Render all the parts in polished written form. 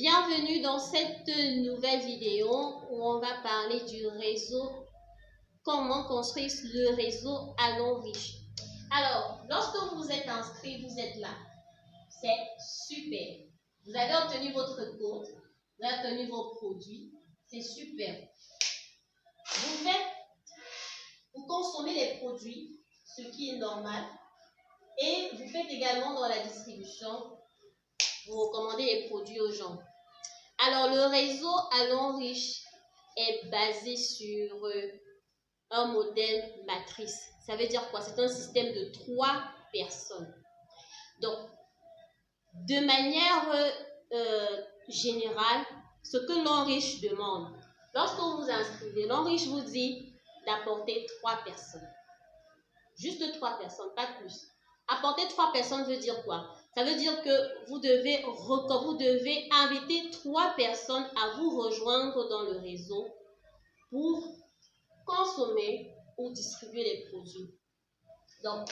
Bienvenue dans cette nouvelle vidéo où on va parler du réseau, comment construire le réseau Allons Riche. Alors, lorsque vous êtes inscrit, vous êtes là. C'est super. Vous avez obtenu votre code, vous avez obtenu vos produits. C'est super. Vous consommez les produits, ce qui est normal. Et vous faites également dans la distribution, vous recommandez les produits aux gens. Alors, le réseau Allons Riche est basé sur un modèle matrice. Ça veut dire quoi? C'est un système de 3 personnes. Donc, de manière générale, ce que l'Enriche demande, lorsque vous vous inscrivez, l'Enriche vous dit d'apporter 3 personnes. Juste 3 personnes, pas plus. Apporter 3 personnes veut dire quoi? Ça veut dire que vous devez inviter 3 personnes à vous rejoindre dans le réseau pour consommer ou distribuer les produits. Donc,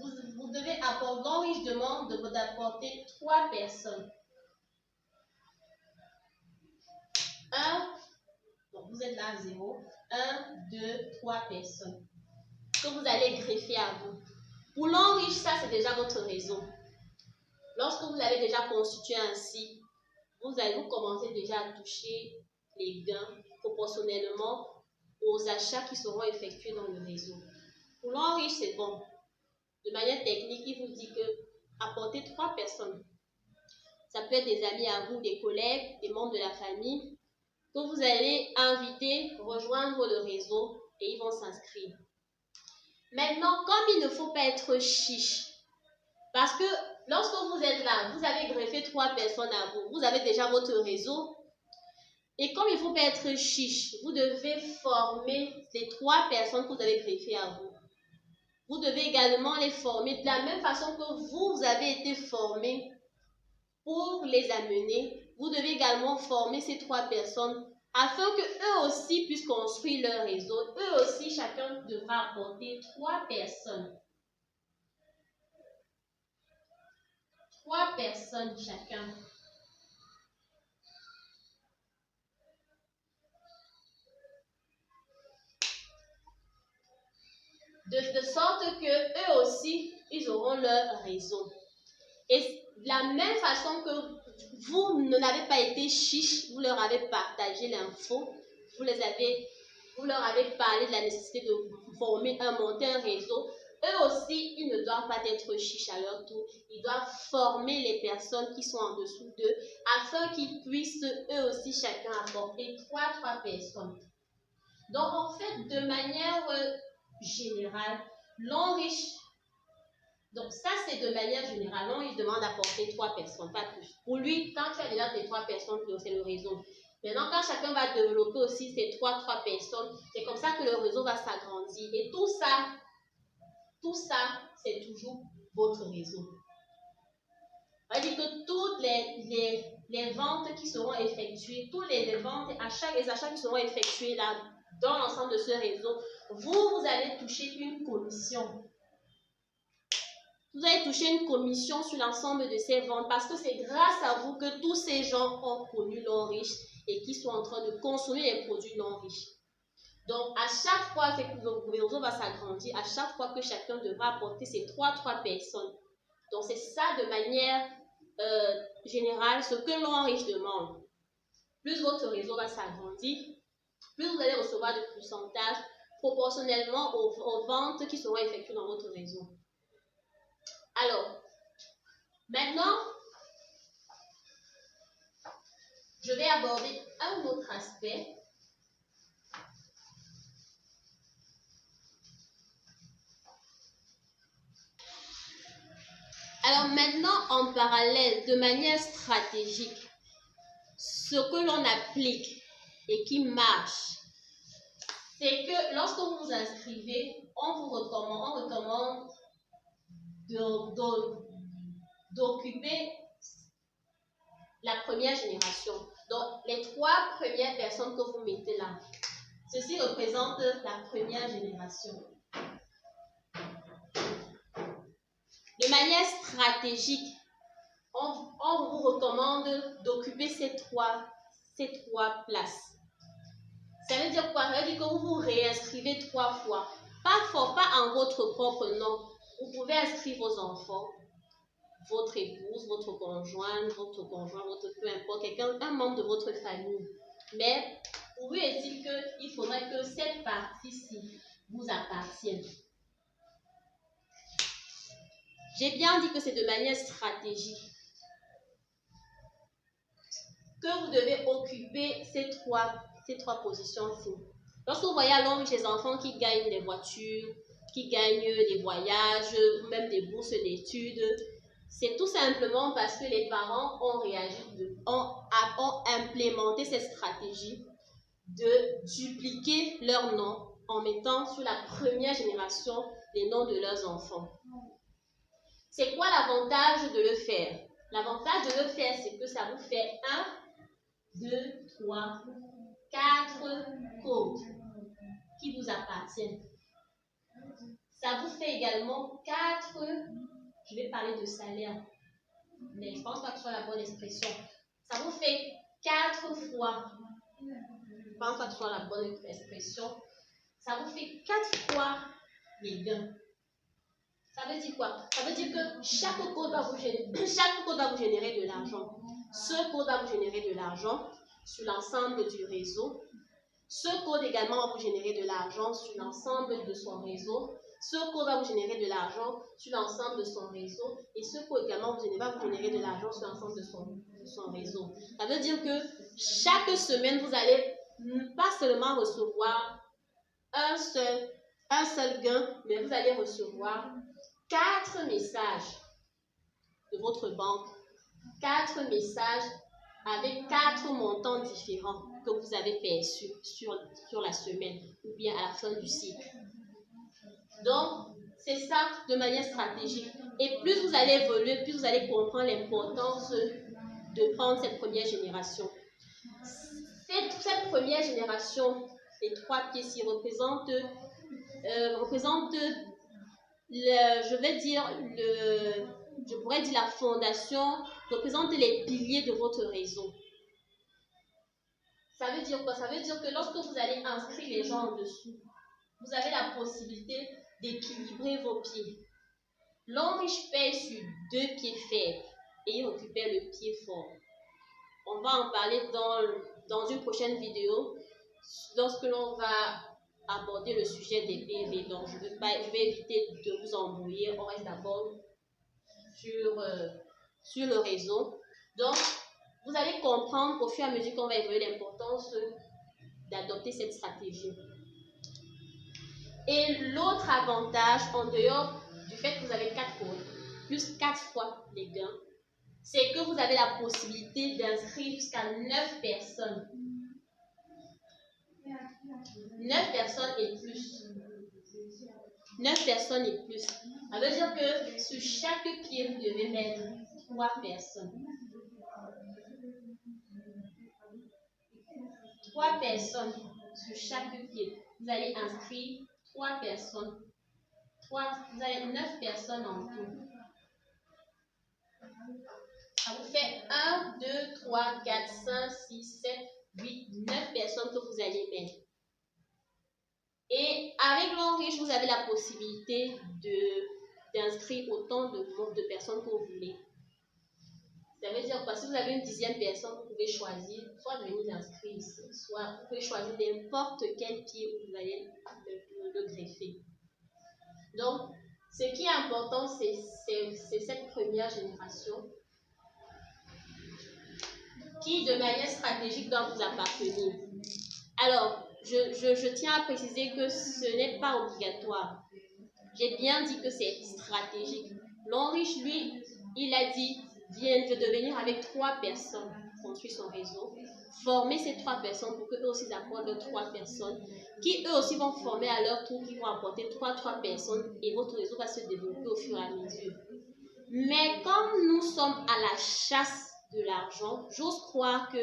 vous devez apporter, l'Enriche demande d'apporter 3 personnes. Vous êtes là à 0. 1, 2, 3 personnes que vous allez greffer à vous. Pour l'Enriche, ça c'est déjà votre réseau. Lorsque vous avez déjà constitué ainsi, vous commencer déjà à toucher les gains proportionnellement aux achats qui seront effectués dans le réseau. Pour l'Enriche, c'est bon. De manière technique, il vous dit que apporter 3 personnes. Ça peut être des amis à vous, des collègues, des membres de la famille, que vous allez inviter, rejoindre le réseau et ils vont s'inscrire. Maintenant, comme il ne faut pas être chiche, parce que lorsque vous êtes là, vous avez greffé 3 personnes à vous, vous avez déjà votre réseau, et comme il ne faut pas être chiche, vous devez former les 3 personnes que vous avez greffées à vous. Vous devez également les former de la même façon que vous avez été formés pour les amener. Vous devez également former ces 3 personnes afin qu'eux aussi puissent construire leur réseau. Eux aussi, chacun devra apporter 3 personnes. 3 personnes chacun. De sorte que eux aussi, ils auront leur réseau. Et de la même façon que vous n'avez pas été chiche, vous leur avez partagé l'info, vous leur avez parlé de la nécessité de monter un réseau. Eux aussi, ils ne doivent pas être chiches à leur tour. Ils doivent former les personnes qui sont en dessous d'eux afin qu'ils puissent eux aussi chacun apporter 3 personnes. Donc en fait, de manière générale, l'Enriche, donc ça c'est de manière générale, l'Enriche demande d'apporter 3 personnes, pas plus. Pour lui, quand tu as déjà tes 3 personnes, c'est le réseau. Maintenant, quand chacun va développer aussi ses 3 personnes, c'est comme ça que le réseau va s'agrandir. Et tout ça, c'est toujours votre réseau. On va dire que toutes les ventes qui seront effectuées, tous les ventes, les achats qui seront effectués là, dans l'ensemble de ce réseau, vous allez toucher une commission. Vous allez toucher une commission sur l'ensemble de ces ventes parce que c'est grâce à vous que tous ces gens ont connu l'Enriche et qui sont en train de consommer les produits l'Enriche. Donc, à chaque fois que le réseau va s'agrandir, à chaque fois que chacun devra apporter ses 3 personnes. Donc, c'est ça de manière générale ce que l'Enriche demande. Plus votre réseau va s'agrandir, plus vous allez recevoir de pourcentage proportionnellement aux ventes qui seront effectuées dans votre réseau. Alors, maintenant, je vais aborder un autre aspect. Alors maintenant, en parallèle, de manière stratégique, ce que l'on applique et qui marche, c'est que lorsque vous vous inscrivez, on recommande d'occuper la première génération. Donc, les 3 premières personnes que vous mettez là, ceci représente la première génération. De manière stratégique, on vous recommande d'occuper ces trois places. Ça veut dire quoi? Ça veut dire que vous vous réinscrivez 3 fois. Pas en votre propre nom. Vous pouvez inscrire vos enfants, votre épouse, votre conjoint, peu importe, quelqu'un, un membre de votre famille. Mais vous pouvez dire qu'il faudrait que cette partie-ci vous appartienne. J'ai bien dit que c'est de manière stratégique que vous devez occuper ces trois positions-ci. Lorsque vous voyez à l'ombre les enfants qui gagnent des voitures, qui gagnent des voyages, ou même des bourses d'études, c'est tout simplement parce que les parents ont implémenté cette stratégie de dupliquer leurs noms en mettant sur la première génération les noms de leurs enfants. C'est quoi l'avantage de le faire? L'avantage de le faire, c'est que ça vous fait 1, 2, 3, 4 codes qui vous appartiennent. Ça vous fait également 4, je vais parler de salaire, mais je ne pense pas que ce soit la bonne expression. Ça vous fait 4 fois, je ne pense pas que ce soit la bonne expression, ça vous fait 4 fois les gains. Ça veut dire quoi? Ça veut dire que chaque code va vous générer de l'argent. Ce code va vous générer de l'argent sur l'ensemble du réseau. Ce code également va vous générer de l'argent sur l'ensemble de son réseau. Ce code va vous générer de l'argent sur l'ensemble de son réseau. Et ce code également va vous générer de l'argent sur l'ensemble de son réseau. Ça veut dire que chaque semaine, vous allez pas seulement recevoir un seul gain, mais vous allez recevoir 4 messages de votre banque, 4 messages avec 4 montants différents que vous avez perçus sur la semaine ou bien à la fin du cycle. Donc, c'est ça de manière stratégique. Et plus vous allez évoluer, plus vous allez comprendre l'importance de prendre cette première génération. Cette première génération, les 3 pieds-ci représentent je pourrais dire la fondation, représente les piliers de votre réseau. Ça veut dire quoi? Ça veut dire que lorsque vous allez inscrire les gens en dessous, vous avez la possibilité d'équilibrer vos pieds. L'homme riche paye sur 2 pieds faibles et il récupère le pied fort. On va en parler dans une prochaine vidéo lorsque l'on va aborder le sujet des PV. Donc, je vais éviter de vous embrouiller. On reste d'abord sur le réseau. Donc, vous allez comprendre au fur et à mesure qu'on va évoluer l'importance d'adopter cette stratégie. Et l'autre avantage, en dehors du fait que vous avez 4 codes, plus 4 fois les gains, c'est que vous avez la possibilité d'inscrire jusqu'à 9 personnes. 9 personnes et plus. 9 personnes et plus. Ça veut dire que sur chaque pied, vous devez mettre 3 personnes. 3 personnes sur chaque pied. Vous allez inscrire 3 personnes. Vous avez 9 personnes en tout. Ça vous fait 1, 2, 3, 4, 5, 6, 7, 8, 9 personnes que vous allez mettre. Et avec l'homme riche, vous avez la possibilité d'inscrire autant de personnes que vous voulez. Ça veut dire que si vous avez une 10e personne, vous pouvez choisir soit de venir l'inscrire ici, soit vous pouvez choisir n'importe quel pied où vous allez le greffer. Donc, ce qui est important, c'est cette première génération qui, de manière stratégique, doit vous appartenir. Alors, je tiens à préciser que ce n'est pas obligatoire. J'ai bien dit que c'est stratégique. L'homme riche, lui, il a dit, je vais venir avec 3 personnes, construire son réseau, former ces 3 personnes pour qu'eux aussi apportent 3 personnes, qui eux aussi vont former à leur tour, qui vont apporter 3 personnes, et votre réseau va se développer au fur et à mesure. Mais comme nous sommes à la chasse de l'argent, j'ose croire que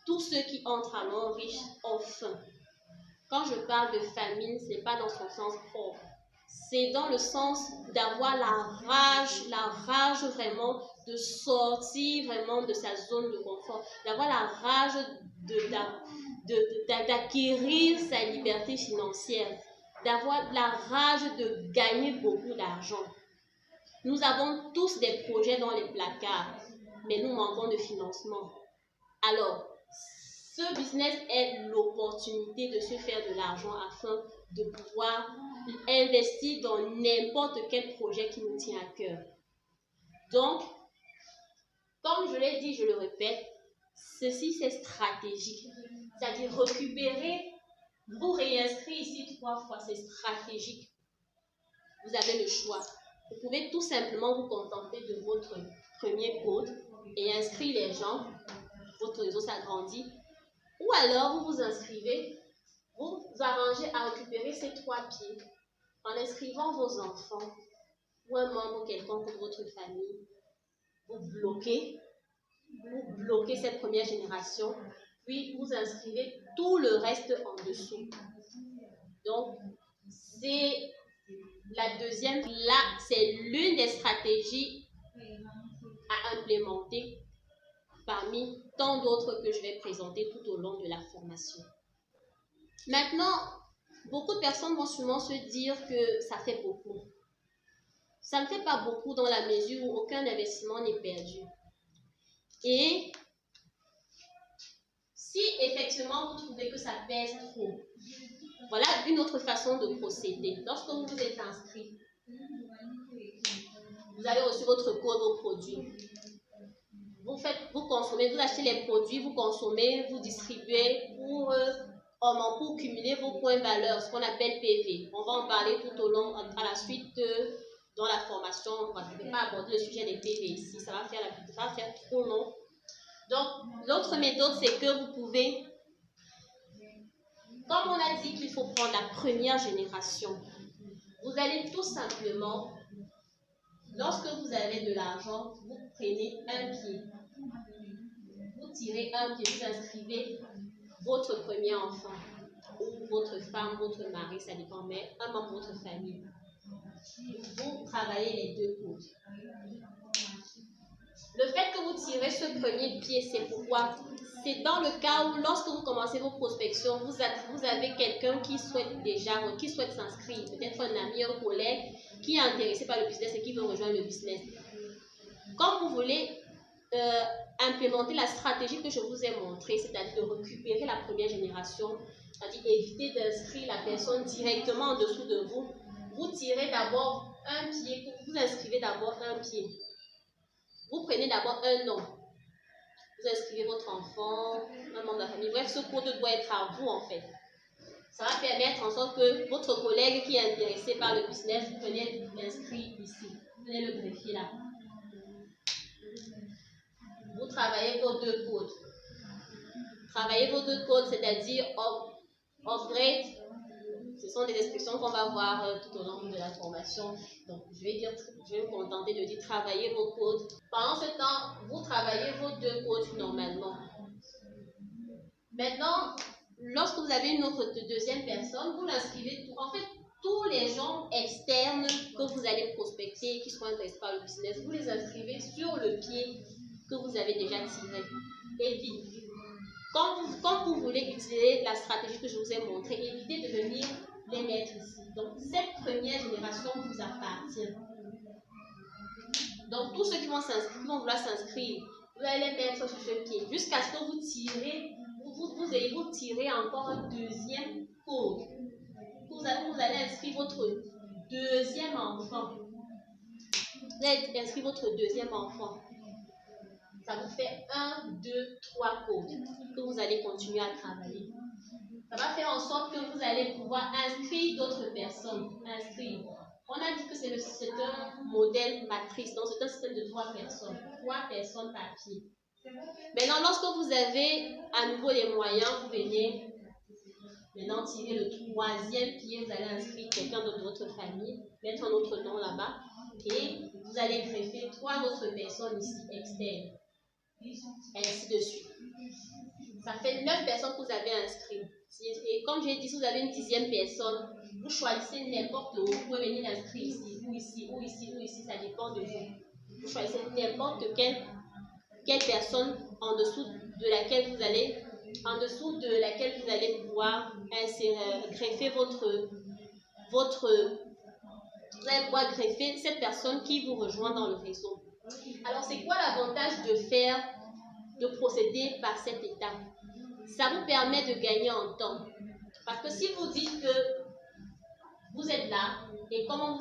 tous ceux qui entrent à l'homme riche ont faim. Quand je parle de famine, ce n'est pas dans son sens propre. C'est dans le sens d'avoir la rage vraiment de sortir vraiment de sa zone de confort, d'avoir la rage d'acquérir sa liberté financière, d'avoir la rage de gagner beaucoup d'argent. Nous avons tous des projets dans les placards, mais nous manquons de financement. Alors, ce business est l'opportunité de se faire de l'argent afin de pouvoir investir dans n'importe quel projet qui nous tient à cœur. Donc, comme je l'ai dit, je le répète, ceci c'est stratégique. C'est-à-dire récupérer, vous réinscrire ici 3 fois, c'est stratégique. Vous avez le choix. Vous pouvez tout simplement vous contenter de votre premier code et inscrire les gens, votre réseau s'agrandit. Ou alors vous vous inscrivez, vous vous arrangez à récupérer ces 3 pieds en inscrivant vos enfants ou un membre quelconque de votre famille. Vous bloquez cette première génération, puis vous inscrivez tout le reste en dessous. Donc, c'est la deuxième, là, c'est l'une des stratégies à implémenter parmi tant d'autres que je vais présenter tout au long de la formation. Maintenant, beaucoup de personnes vont sûrement se dire que ça fait beaucoup. Ça ne fait pas beaucoup dans la mesure où aucun investissement n'est perdu. Et si effectivement vous trouvez que ça pèse trop, voilà une autre façon de procéder. Lorsque vous vous êtes inscrit, vous avez reçu votre code au produit. Vous consommez, vous achetez les produits, vous consommez, vous distribuez pour cumuler vos points valeurs, ce qu'on appelle PV. On va en parler tout au long, à la suite dans la formation. Je ne vais pas aborder le sujet des PV ici, ça va faire trop long. Donc, l'autre méthode, c'est que vous pouvez, comme on a dit qu'il faut prendre la première génération, vous allez tout simplement, lorsque vous avez de l'argent, vous prenez un pied. Vous tirez un pied, vous inscrivez votre premier enfant, ou votre femme, votre mari, ça dépend, mais un membre de votre famille. Vous travaillez les 2 codes. Le fait que vous tirez ce premier pied, c'est pourquoi? C'est dans le cas où, lorsque vous commencez vos prospections, vous avez quelqu'un qui souhaite s'inscrire, peut-être un ami, un collègue qui est intéressé par le business et qui veut rejoindre le business. Quand vous voulez implémenter la stratégie que je vous ai montrée, c'est-à-dire de récupérer la première génération, c'est-à-dire éviter d'inscrire la personne directement en dessous de vous, vous tirez d'abord un pied, vous inscrivez d'abord un pied. Vous prenez d'abord un nom. Vous inscrivez votre enfant, un membre de la famille. Bref, ce code doit être à vous en fait. Ça va permettre en sorte que votre collègue qui est intéressé par le business, vous venez l'inscrire ici. Vous venez le greffer là. Vous travaillez vos 2 codes. Travaillez vos 2 codes, c'est-à-dire upgrade. Ce sont des expressions qu'on va voir tout au long de la formation. Donc, je vais me contenter de dire travailler vos codes. Pendant ce temps, vous travaillez vos 2 codes normalement. Maintenant, lorsque vous avez une autre deuxième personne, vous l'inscrivez tout. En fait, tous les gens externes que vous allez prospecter, qui sont intéressés par le business, vous les inscrivez sur le pied que vous avez déjà tiré. Et vite. Quand vous voulez utiliser la stratégie que je vous ai montrée, évitez de venir les mettre ici. Donc, cette première génération vous appartient. Donc, tous ceux qui vont vouloir s'inscrire, vous allez les mettre sur ce pied jusqu'à ce que vous tirez, vous tirez encore un deuxième code. Vous allez inscrire votre deuxième enfant. Vous allez inscrire votre deuxième enfant. Ça vous fait 1, 2, 3 codes que vous allez continuer à travailler. Ça va faire en sorte que vous allez pouvoir inscrire d'autres personnes. On a dit que c'est un modèle matrice, donc c'est un système de 3 personnes. 3 personnes par pied. Maintenant, lorsque vous avez à nouveau les moyens, vous venez maintenant tirer le 3e pied, vous allez inscrire quelqu'un de votre famille, mettre un autre nom là-bas, et vous allez greffer 3 autres personnes ici externes. Ainsi de suite. Ça fait 9 personnes que vous avez inscrites. Et comme j'ai dit, si vous avez une 10e personne, vous choisissez n'importe où. Vous pouvez venir l'inscrire ici, ou ici, ou ici, ou ici. Ça dépend de vous. Vous choisissez n'importe quelle personne en dessous de laquelle vous allez pouvoir greffer vous allez pouvoir greffer cette personne qui vous rejoint dans le réseau. Alors, c'est quoi l'avantage de procéder par cette étape? Ça vous permet de gagner en temps. Parce que si vous dites que vous êtes là et comment on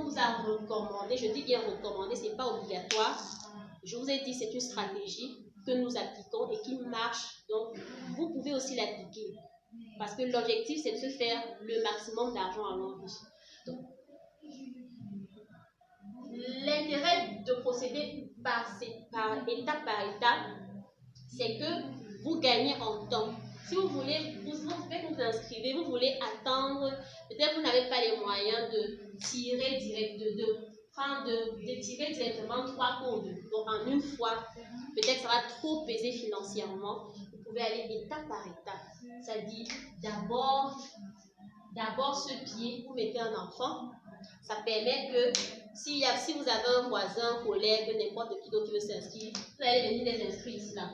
vous a recommandé, je dis bien recommandé, ce n'est pas obligatoire. Je vous ai dit c'est une stratégie que nous appliquons et qui marche. Donc, vous pouvez aussi l'appliquer. Parce que l'objectif, c'est de se faire le maximum d'argent à longue vie. Donc, l'intérêt de procéder par étape, c'est que vous gagnez en temps. Si vous voulez, vous inscrivez, vous voulez attendre, peut-être vous n'avez pas les moyens de tirer tirer directement 3 cours donc en une fois, peut-être ça va trop peser financièrement. Vous pouvez aller étape par étape. C'est-à-dire, d'abord ce pied, vous mettez un enfant. Ça permet que si vous avez un voisin, un collègue, n'importe qui d'autre qui veut s'inscrire, vous allez venir les inscrire ici là.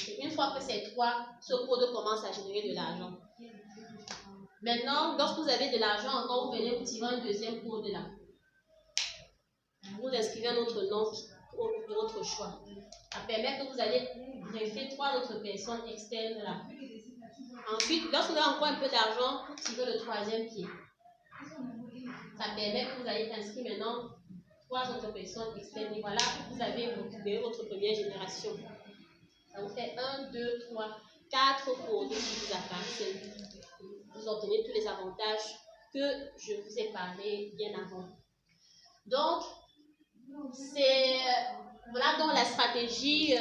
Et une fois que c'est 3, ce code commence à générer de l'argent. Maintenant, lorsque vous avez de l'argent encore, vous venez vous tirer un deuxième code là. Vous inscrivez un autre nom de votre choix. Ça permet que vous allez greffer 3 autres personnes externes là. Ensuite, lorsque vous avez encore un peu d'argent, vous tirez le 3e pied. Ça permet que vous allez inscrire maintenant 3 autres personnes externes. Et voilà, vous avez récupéré votre première génération. Ça vous fait 1, 2, 3, 4 codes qui vous appartiennent. Vous obtenez tous les avantages que je vous ai parlé bien avant. Donc, c'est voilà donc la stratégie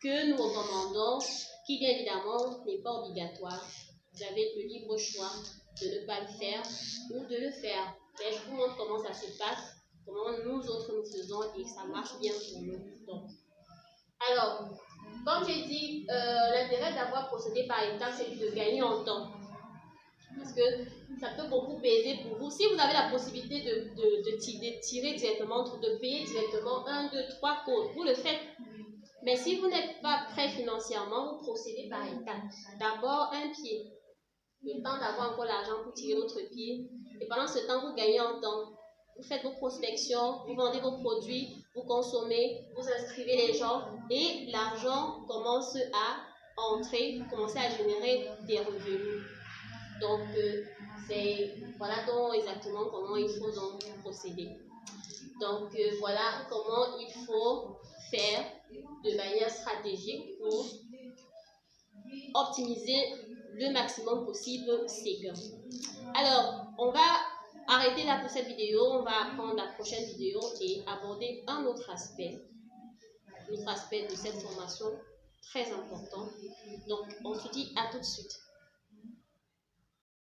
que nous recommandons, qui bien évidemment n'est pas obligatoire. Vous avez le libre choix de ne pas le faire ou de le faire. Mais je vous montre comment ça se passe, comment nous autres nous faisons et ça marche bien pour nous. Donc, alors, comme j'ai dit, l'intérêt d'avoir procédé par étapes, c'est de gagner en temps. Parce que ça peut beaucoup peser pour vous. Si vous avez la possibilité de tirer directement, de payer directement 1, 2, 3 codes, vous le faites. Mais si vous n'êtes pas prêt financièrement, vous procédez par étapes. D'abord, un pied. Le temps d'avoir encore l'argent pour tirer l'autre pied. Et pendant ce temps, vous gagnez en temps. Vous faites vos prospections, vous vendez vos produits, vous consommez, vous inscrivez les gens et l'argent commence à entrer, vous commencez à générer des revenus. Donc, voilà donc exactement comment il faut donc procéder. Donc, voilà comment il faut faire de manière stratégique pour optimiser le maximum possible ses gains. Alors, on va arrêter là pour cette vidéo. On va apprendre la prochaine vidéo et aborder un autre aspect de cette formation très important. Donc, on se dit à tout de suite.